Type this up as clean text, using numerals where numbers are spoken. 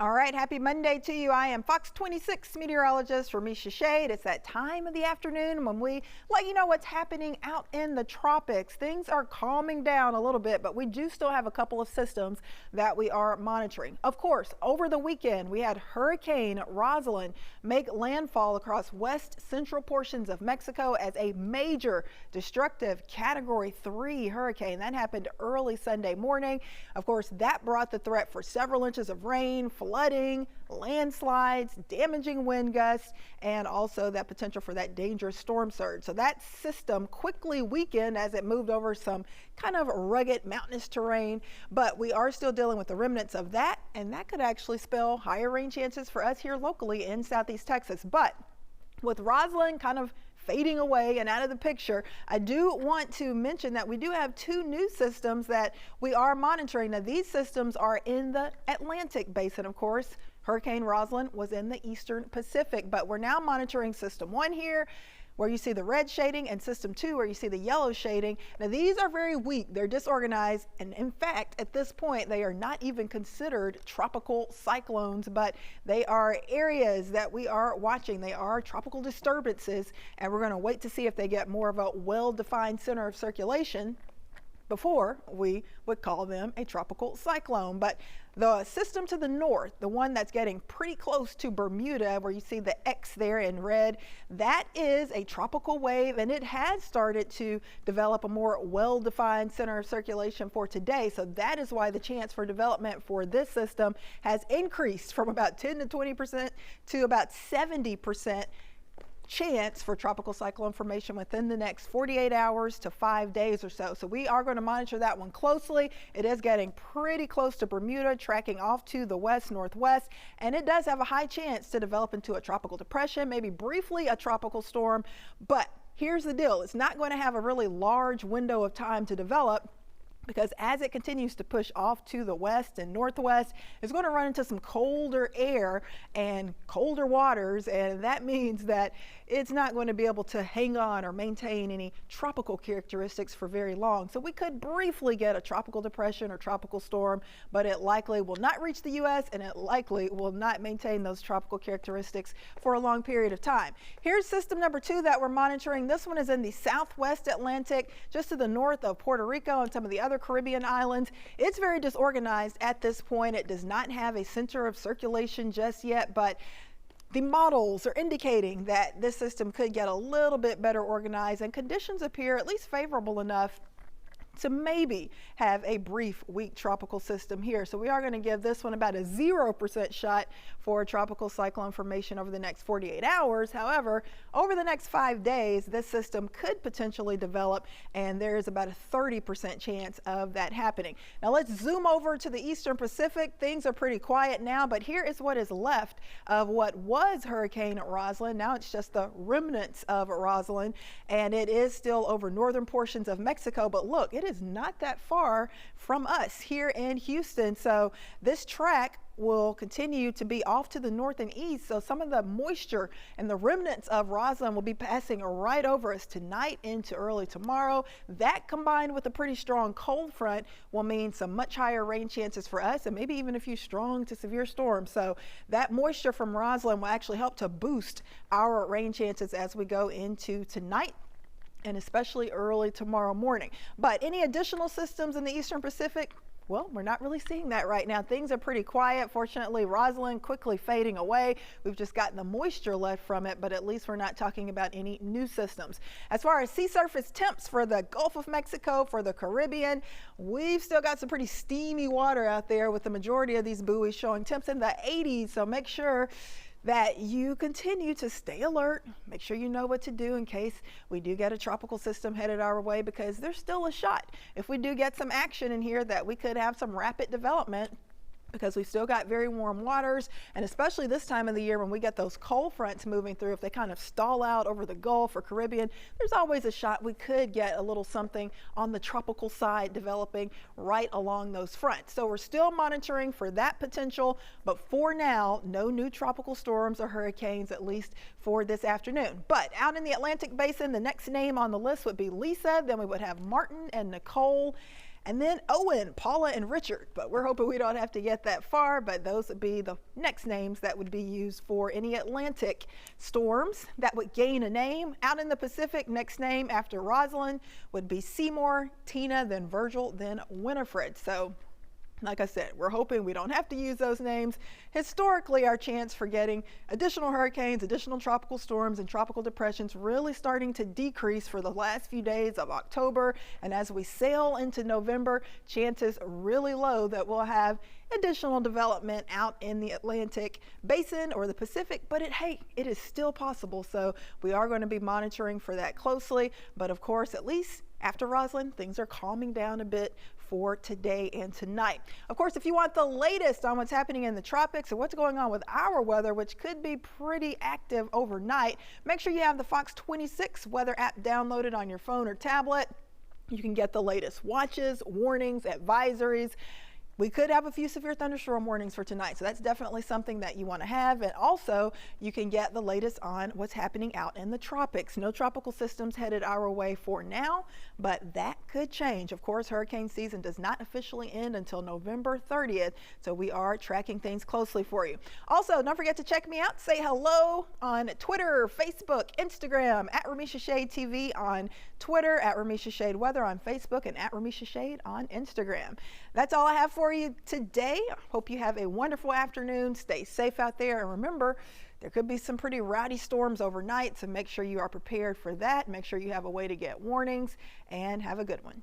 All right, happy Monday to you. I am Fox 26 meteorologist Ramisha Shade. It's that time of the afternoon when we let you know what's happening out in the tropics. Things are calming down a little bit, but we do still have a couple of systems that we are monitoring. Of course, over the weekend, we had Hurricane Roslyn make landfall across west central portions of Mexico as a major destructive Category 3 hurricane. That happened early Sunday morning. Of course, that brought the threat for several inches of rain, flooding, landslides, damaging wind gusts, and also that potential for that dangerous storm surge. So that system quickly weakened as it moved over some kind of rugged mountainous terrain, but we are still dealing with the remnants of that, and that could actually spell higher rain chances for us here locally in southeast Texas. But with Roslyn kind of fading away and out of the picture, I do want to mention that we do have two new systems that we are monitoring. Now, these systems are in the Atlantic basin, of course. Hurricane Roslyn was in the eastern Pacific, but we're now monitoring System 1 here, where you see the red shading, and System 2 where you see the yellow shading. Now, these are very weak. They're disorganized, and in fact, at this point, they are not even considered tropical cyclones, but they are areas that we are watching. They are tropical disturbances, and we're going to wait to see if they get more of a well-defined center of circulation before we would call them a tropical cyclone. But the system to the north, the one that's getting pretty close to Bermuda, where you see the X there in red, that is a tropical wave, and it has started to develop a more well-defined center of circulation for today. So that is why the chance for development for this system has increased from about 10 to 20% to about 70% chance for tropical cyclone formation within the next 48 hours to 5 days or so. So we are going to monitor that one closely. It is getting pretty close to Bermuda, tracking off to the west northwest, and it does have a high chance to develop into a tropical depression, maybe briefly a tropical storm. But here's the deal. It's not going to have a really large window of time to develop, because as it continues to push off to the west and northwest, it's going to run into some colder air and colder waters, and that means that it's not going to be able to hang on or maintain any tropical characteristics for very long. So we could briefly get a tropical depression or tropical storm, but it likely will not reach the U.S. and it likely will not maintain those tropical characteristics for a long period of time. Here's system number 2 that we're monitoring. This one is in the southwest Atlantic, just to the north of Puerto Rico and some of the other Caribbean islands. It's very disorganized at this point. It does not have a center of circulation just yet, but the models are indicating that this system could get a little bit better organized, and conditions appear at least favorable enough to maybe have a brief weak tropical system here. So we are going to give this one about a 0% shot for tropical cyclone formation over the next 48 hours. However, over the next 5 days, this system could potentially develop, and there is about a 30% chance of that happening. Now let's zoom over to the eastern Pacific. Things are pretty quiet now, but here is what is left of what was Hurricane Roslyn. Now it's just the remnants of Roslyn, and it is still over northern portions of Mexico. But look, it is not that far from us here in Houston. So this track will continue to be off to the north and east. So some of the moisture and the remnants of Roslyn will be passing right over us tonight into early tomorrow. That, combined with a pretty strong cold front, will mean some much higher rain chances for us, and maybe even a few strong to severe storms. So that moisture from Roslyn will actually help to boost our rain chances as we go into tonight and especially early tomorrow morning. But any additional systems in the eastern Pacific? Well, we're not really seeing that right now. Things are pretty quiet. Fortunately, Roslyn quickly fading away. We've just gotten the moisture left from it, but at least we're not talking about any new systems. As far as sea surface temps for the Gulf of Mexico, for the Caribbean, we've still got some pretty steamy water out there, with the majority of these buoys showing temps in the 80s. So make sure that you continue to stay alert. Make sure you know what to do in case we do get a tropical system headed our way, because there's still a shot, if we do get some action in here, that we could have some rapid development, because we've still got very warm waters, and especially this time of the year when we get those cold fronts moving through, if they kind of stall out over the Gulf or Caribbean, there's always a shot we could get a little something on the tropical side developing right along those fronts. So we're still monitoring for that potential, but for now, no new tropical storms or hurricanes, at least for this afternoon. But out in the Atlantic basin, the next name on the list would be Lisa. Then we would have Martin and Nicole. and then Owen, Paula, and Richard. But we're hoping we don't have to get that far, but those would be the next names that would be used for any Atlantic storms that would gain a name. Out in the Pacific, next name after Roslyn would be Seymour, Tina, then Virgil, then Winifred. So like I said, we're hoping we don't have to use those names. Historically, our chance for getting additional hurricanes, additional tropical storms, and tropical depressions really starting to decrease for the last few days of October. And as we sail into November, chances really low that we'll have additional development out in the Atlantic basin or the Pacific, but hey, it is still possible. So we are going to be monitoring for that closely. But of course, at least after Roslyn, things are calming down a bit for today and tonight. Of course, if you want the latest on what's happening in the tropics and what's going on with our weather, which could be pretty active overnight, make sure you have the Fox 26 weather app downloaded on your phone or tablet. You can get the latest watches, warnings, advisories. We could have a few severe thunderstorm warnings for tonight, so that's definitely something that you want to have. And also, you can get the latest on what's happening out in the tropics. No tropical systems headed our way for now, but that could change. Of course, hurricane season does not officially end until November 30th, so we are tracking things closely for you. Also, don't forget to check me out. Say hello on Twitter, Facebook, Instagram, at Ramisha Shade TV on Twitter, at Ramisha Shade Weather on Facebook, and at Ramisha Shade on Instagram. That's all I have for you today. Hope you have a wonderful afternoon. Stay safe out there, and remember, there could be some pretty rowdy storms overnight, so make sure you are prepared for that. Make sure you have a way to get warnings, and have a good one.